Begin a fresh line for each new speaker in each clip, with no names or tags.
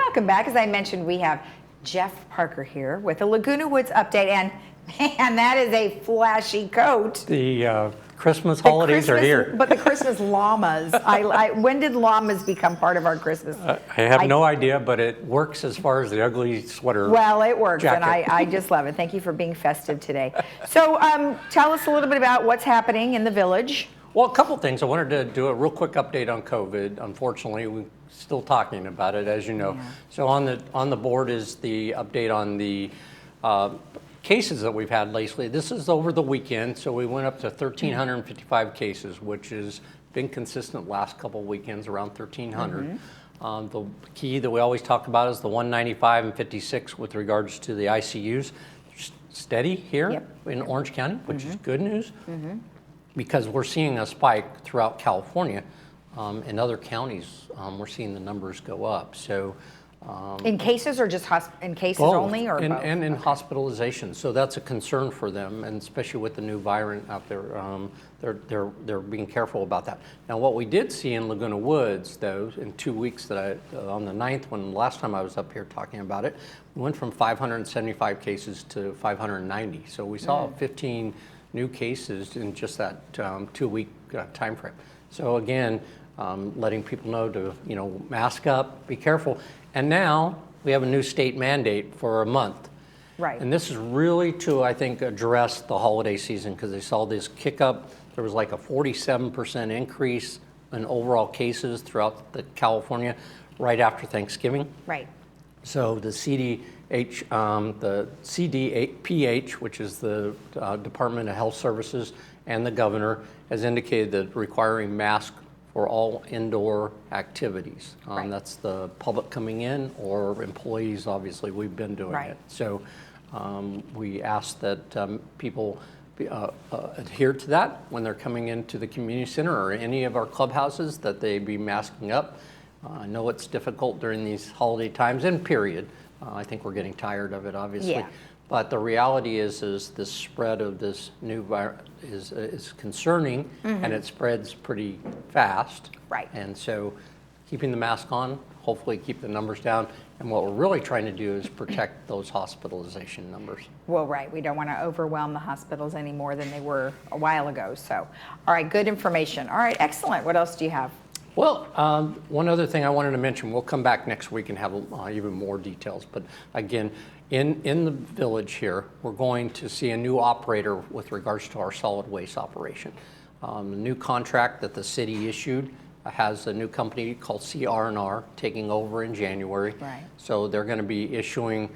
Welcome back. As I mentioned, we have Jeff Parker here with a Laguna Woods update, and man, that is a flashy coat.
The Christmas holidays are here.
But the Christmas llamas, when did llamas become part of our Christmas?
I have no idea, but it works as far as the ugly sweater.
Well, it works,
jacket.
and I just love it. Thank you for being festive today. So tell us a little bit about what's happening in the village.
Well, a couple things. I wanted to do a real quick update on COVID. Unfortunately, we're still talking about it, as you know. Yeah. So on the board is the update on the cases that we've had lately. This is over the weekend, so we went up to 1,355 cases, which has been consistent last couple of weekends, around 1,300. The key that we always talk about is the 195 and 56 with regards to the ICUs. Steady here in Orange County, which is good news. Because we're seeing a spike throughout California. In other counties, we're seeing the numbers go up. So,
in cases or just in cases both. Only, or both?
And in hospitalization. So that's a concern for them, and especially with the new variant out there, they're being careful about that. Now, what we did see in Laguna Woods, though, in 2 weeks that on the 9th, when last time I was up here talking about it, we went from 575 cases to 590. So we saw 15 new cases in just that 2-week time frame. So again, letting people know to mask up, be careful. And now we have a new state mandate for a month.
Right.
And this is really to, I think, address the holiday season, because they saw this kick up. There was like a 47% increase in overall cases throughout California right after Thanksgiving.
Right.
So the CDPH, which is the Department of Health Services, and the governor has indicated that requiring masks for all indoor activities. That's the public coming in or employees. Obviously, we've been doing it. So we ask that people adhere to that when they're coming into the community center or any of our clubhouses, that they be masking up. I know it's difficult during these holiday times, and period. I think we're getting tired of it, obviously.
Yeah.
But the reality is the spread of this new virus is concerning, and it spreads pretty fast.
Right.
And so keeping the mask on, hopefully keep the numbers down. And what we're really trying to do is protect those hospitalization numbers.
Well, right. We don't want to overwhelm the hospitals any more than they were a while ago. So, all right, good information. All right, excellent. What else do you have?
Well, one other thing I wanted to mention, we'll come back next week and have even more details. But again, in the village here, we're going to see a new operator with regards to our solid waste operation. The new contract that the city issued has a new company called CR&R taking over in January.
Right.
So they're going to be issuing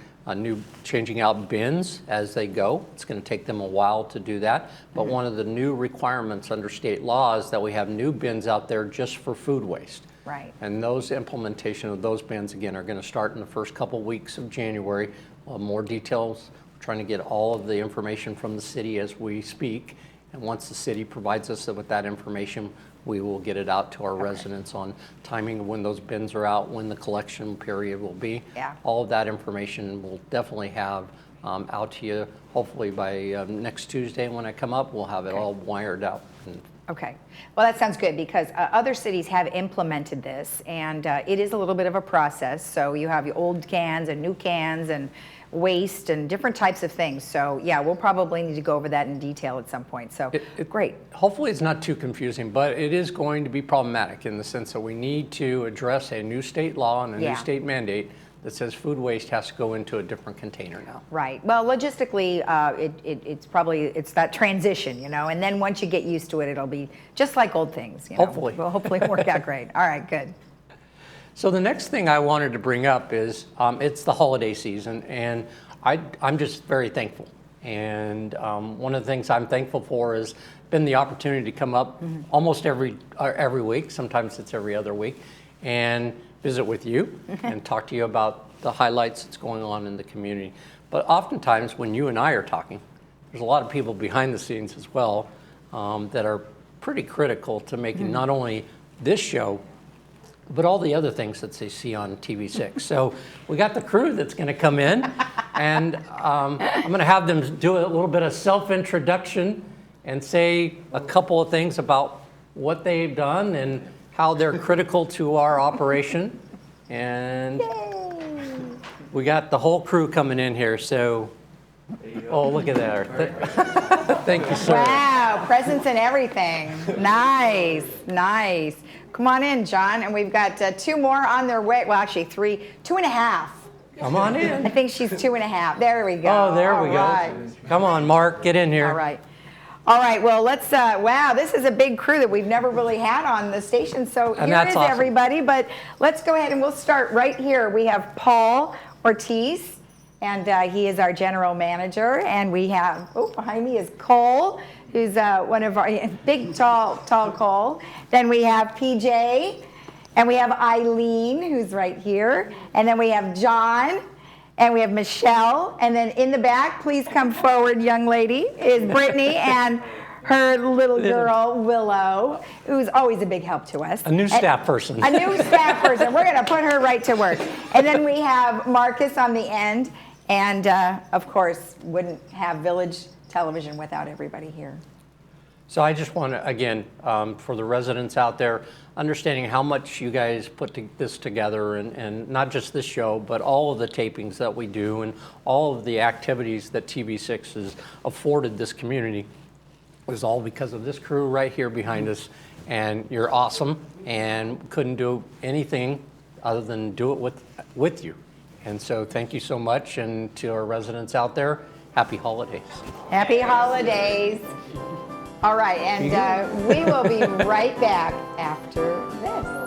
changing out bins as they go. It's going to take them a while to do that. But one of the new requirements under state law is that we have new bins out there just for food waste.
Right.
And those implementation of those bins, again, are going to start in the first couple weeks of January. More details. We're trying to get all of the information from the city as we speak. And once the city provides us with that information, we will get it out to our residents on timing of when those bins are out, when the collection period will be.
Yeah.
All of that information we'll definitely have out to you. Hopefully by next Tuesday when I come up, we'll have it all wired out.
Okay. Well, that sounds good, because other cities have implemented this, and it is a little bit of a process. So you have your old cans and new cans and waste and different types of things. So yeah, we'll probably need to go over that in detail at some point. So great.
Hopefully it's not too confusing, but it is going to be problematic in the sense that we need to address a new state law and a new state mandate that says food waste has to go into a different container now.
Right. Well, logistically, it's that transition, and then once you get used to it, it'll be just like old things.
Hopefully.
Well, hopefully work out great. All right, good.
So the next thing I wanted to bring up is it's the holiday season, and I'm just very thankful. And one of the things I'm thankful for has been the opportunity to come up almost every week. Sometimes it's every other week, and visit with you and talk to you about the highlights that's going on in the community. But oftentimes when you and I are talking, there's a lot of people behind the scenes as well that are pretty critical to making not only this show, but all the other things that they see on TV6. So we got the crew that's going to come in, and I'm going to have them do a little bit of self-introduction and say a couple of things about what they've done and how they're critical to our operation. And We got the whole crew coming in here, so, oh, look at that. Thank you, sir.
Wow, presents and everything. Nice, nice. Come on in, John, and we've got 2 more on their way. Well, actually 3, 2.5.
Come on
I
in.
think she's 2.5. There we go.
Oh, there we
All
go. Come on, Mark, get in here.
All right. All right, well, let's, wow, this is a big crew that we've never really had on the station, so
And
here
that's
is
awesome.
everybody, but let's go ahead and we'll start right here. We have Paul Ortiz, and he is our general manager, and we have, oh, behind me is Cole, who's one of our, big, tall Cole. Then we have PJ, and we have Eileen, who's right here, and then we have John, and we have Michelle, and then in the back, please come forward, young lady, is Brittany and her little girl, Willow, who's always a big help to us.
A new staff person.
A new staff person. We're going to put her right to work. And then we have Marcus on the end, and of course, wouldn't have Village Television without everybody here.
So I just want to, again, for the residents out there, understanding how much you guys put this together, and not just this show, but all of the tapings that we do and all of the activities that TV6 has afforded this community is all because of this crew right here behind us. And you're awesome, and couldn't do anything other than do it with you. And so thank you so much, and to our residents out there, happy holidays.
Happy holidays. All right, and we will be right back after this.